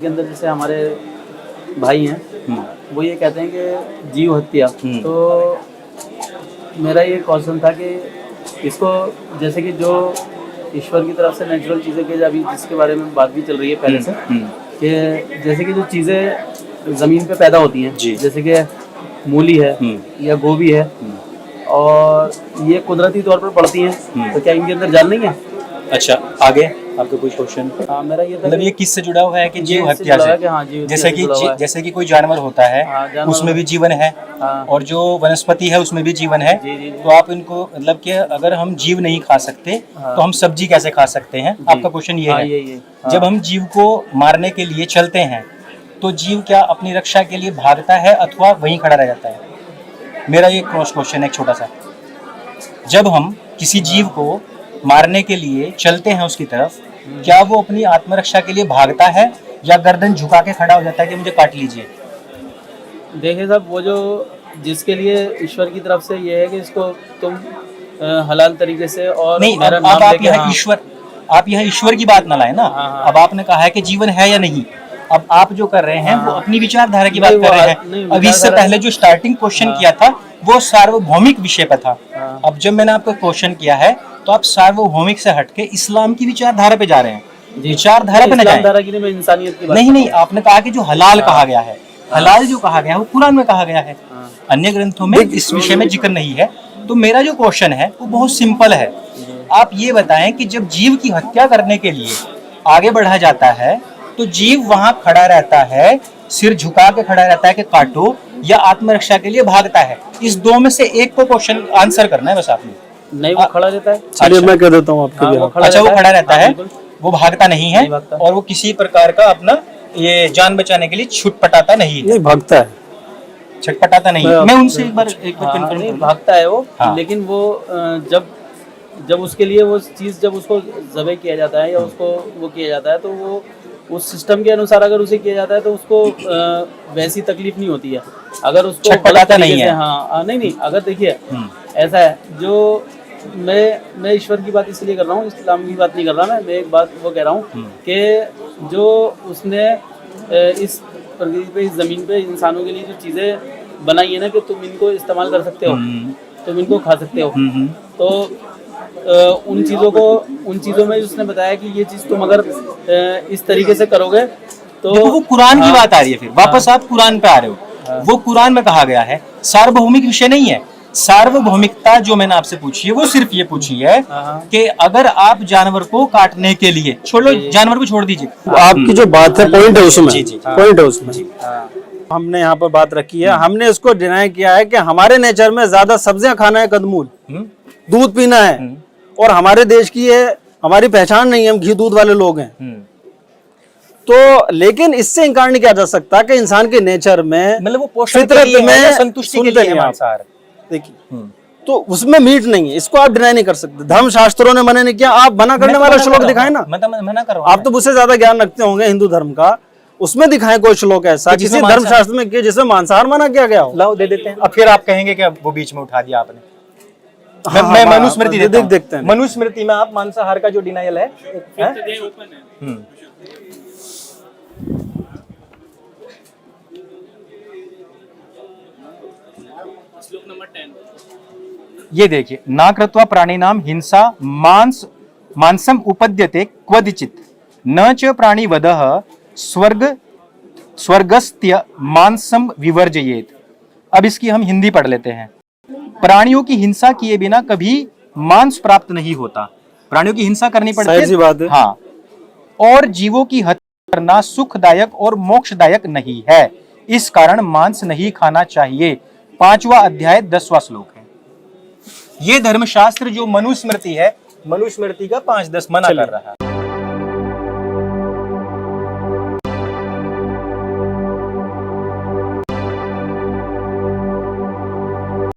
के अंदर जैसे हमारे भाई हैं वो ये कहते हैं कि जीव हत्या। तो मेरा ये क्वेश्चन था कि इसको जैसे कि जो ईश्वर की तरफ से नेचुरल चीज़ें की अभी जिसके बारे में बात भी चल रही है पहले से कि जैसे कि जो चीज़ें ज़मीन पे पैदा होती हैं जैसे कि मूली है या गोभी है और ये कुदरती तौर पर बढ़ती हैं, तो क्या इनके अंदर जान नहीं है? अच्छा, आगे आपका कोई क्वेश्चन? हाँ, मेरा ये था मतलब ये किससे जुड़ा हुआ है कि जीव हत्या से? हाँ, जैसे कि कोई जानवर होता है, हाँ, उसमें भी जीवन है। हाँ, और जो वनस्पति है उसमें भी जीवन है। जी। तो आप इनको मतलब कि अगर हम जीव नहीं खा सकते तो हम सब्जी कैसे खा सकते हैं? आपका क्वेश्चन ये है। ये जब हम जीव को मारने के लिए चलते हैं तो जीव क्या अपनी रक्षा के लिए भागता है अथवा वहीं खड़ा रह जाता है? मेरा ये क्रॉस क्वेश्चन है एक छोटा सा। जब हम किसी जीव को मारने के लिए चलते हैं उसकी तरफ, क्या वो अपनी आत्मरक्षा के लिए भागता है या गर्दन झुका के खड़ा हो जाता है कि मुझे काट लीजिए? देखिए साहब, वो जो जिसके लिए ईश्वर की तरफ से ये है कि इसको तुम हलाल तरीके से और नहीं, मेरा अब नाम आप लेके, यहाँ ईश्वर, आप यहाँ ईश्वर की बात ना लाए ना। अब आपने कहा है कि जीवन है या नहीं। अब आप जो कर रहे हैं वो अपनी विचारधारा की बात कर रहे हैं। अभी इससे पहले जो स्टार्टिंग क्वेश्चन किया था वो सार्वभौमिक विषय पर था। अब जब मैंने आपको क्वेश्चन किया है तो आप सार्वभौमिक से हटके इस्लाम की विचारधारा पे जा रहे हैं। विचारधारा पे न जाएं। इंसानियत की बात नहीं, आपने कहा कि जो हलाल कहा गया है, हलाल जो कहा गया है वो कुरान में कहा गया है, अन्य ग्रंथों में इस विषय में जिक्र नहीं है। तो मेरा जो क्वेश्चन है वो बहुत सिंपल है। आप ये बताएं कि जब जीव की हत्या करने के लिए आगे बढ़ा जाता है तो जीव वहां खड़ा रहता है, सिर झुका के खड़ा रहता है कि काटो, या आत्मरक्षा के लिए भागता है? इस दो में से एक को क्वेश्चन आंसर करना है बस आपने। नहीं, वो खड़ा रहता है। चलिए मैं कह देता हूँ आपके लिए। अच्छा, वो खड़ा रहता है, वो भागता नहीं है और वो किसी प्रकार का अपना ये जान बचाने के लिए छुटपटाता नहीं है। नहीं, भागता है, छटपटाता नहीं है। मैं उनसे एक बार कंफर्म नहीं भागता है वो, लेकिन वो जब उसके लिए वो चीज़ जब उसको ज़बह किया जाता है या उसको वो किया जाता है तो वो उस सिस्टम के अनुसार अगर उसे किया जाता है तो उसको वैसी तकलीफ नहीं होती है। अगर उसको छटपटाता नहीं है। हाँ, नहीं, अगर देखिए ऐसा है, जो मैं ईश्वर की बात इसलिए कर रहा हूँ, इस्लाम की बात नहीं कर रहा। मैं एक बात वो कह रहा हूँ कि जो उसने इस प्रकृति पे, इस ज़मीन पे इंसानों के लिए जो चीज़ें बनाई है ना कि तुम इनको इस्तेमाल कर सकते हो, तुम इनको खा सकते हो, तो उन चीज़ों में उसने बताया कि ये चीज़ तुम अगर इस तरीके से करोगे तो वो कुरान की बात आ रही है। फिर वापस आप कुरान पे आ रहे हो। वो कुरान में कहा गया है, सार्वभौमिक विषय नहीं है। सार्वभौमिकता जो मैंने आपसे पूछी है वो सिर्फ ये पूछी है कि अगर आप जानवर को काटने के लिए, छोड़ो जानवर को छोड़ दीजिए, आपकी जो बात है पॉइंट है उसमें, पॉइंट है उसमें। हमने यहाँ पर बात रखी है, हमने इसको डिनाई किया है कि हमारे नेचर में ज्यादा सब्जियां खाना है, कदमूल दूध पीना है, और हमारे देश की ये हमारी पहचान नहीं है, हम घी दूध वाले लोग हैं। तो लेकिन इससे इंकार नहीं किया जा सकता कि इंसान के नेचर में, मतलब वो फितरत में संतुष्टि के लिए मांसाहार, देखिए, तो उसमें मीट नहीं है, इसको आप डिनाई नहीं कर सकते। धर्म शास्त्रों ने मना नहीं किया। आप मना करने वाला श्लोक दिखाए ना। मैं तो मना कर रहा हूं। आप तो मुझसे ज्यादा ज्ञान रखते होंगे हिंदू धर्म का, उसमें दिखाए कोई श्लोक ऐसा किसी धर्म शास्त्र में कि जिसमें मांसाहार मना किया गया हो। लाओ, दे देते हैं। अब फिर आप कहेंगे कि वो बीच में उठा दिया आपने। मैं मनुस्मृति देखते हैं। मनुस्मृति में आप मांसाहार का जो डिनायल है, श्लोक नंबर 10 ये देखिए, ना कृत्वा प्राणिनाम हिंसा मांसम उपद्यते क्वचित न च प्राणिवदः स्वर्गस्त्य मांसम विवर्जयेत। अब इसकी हम हिंदी पढ़ लेते हैं। प्राणियों की हिंसा किए बिना कभी मांस प्राप्त नहीं होता। प्राणियों की हिंसा करनी पड़ती है, हाँ, और जीवों की हत्या करना सुखदायक और मोक्षदायक नहीं है, इस कारण मांस नहीं खाना चाहिए। 5वां अध्याय 10वां श्लोक है। ये धर्मशास्त्र जो मनुस्मृति है, मनुस्मृति का 5-10 मना कर रहा है।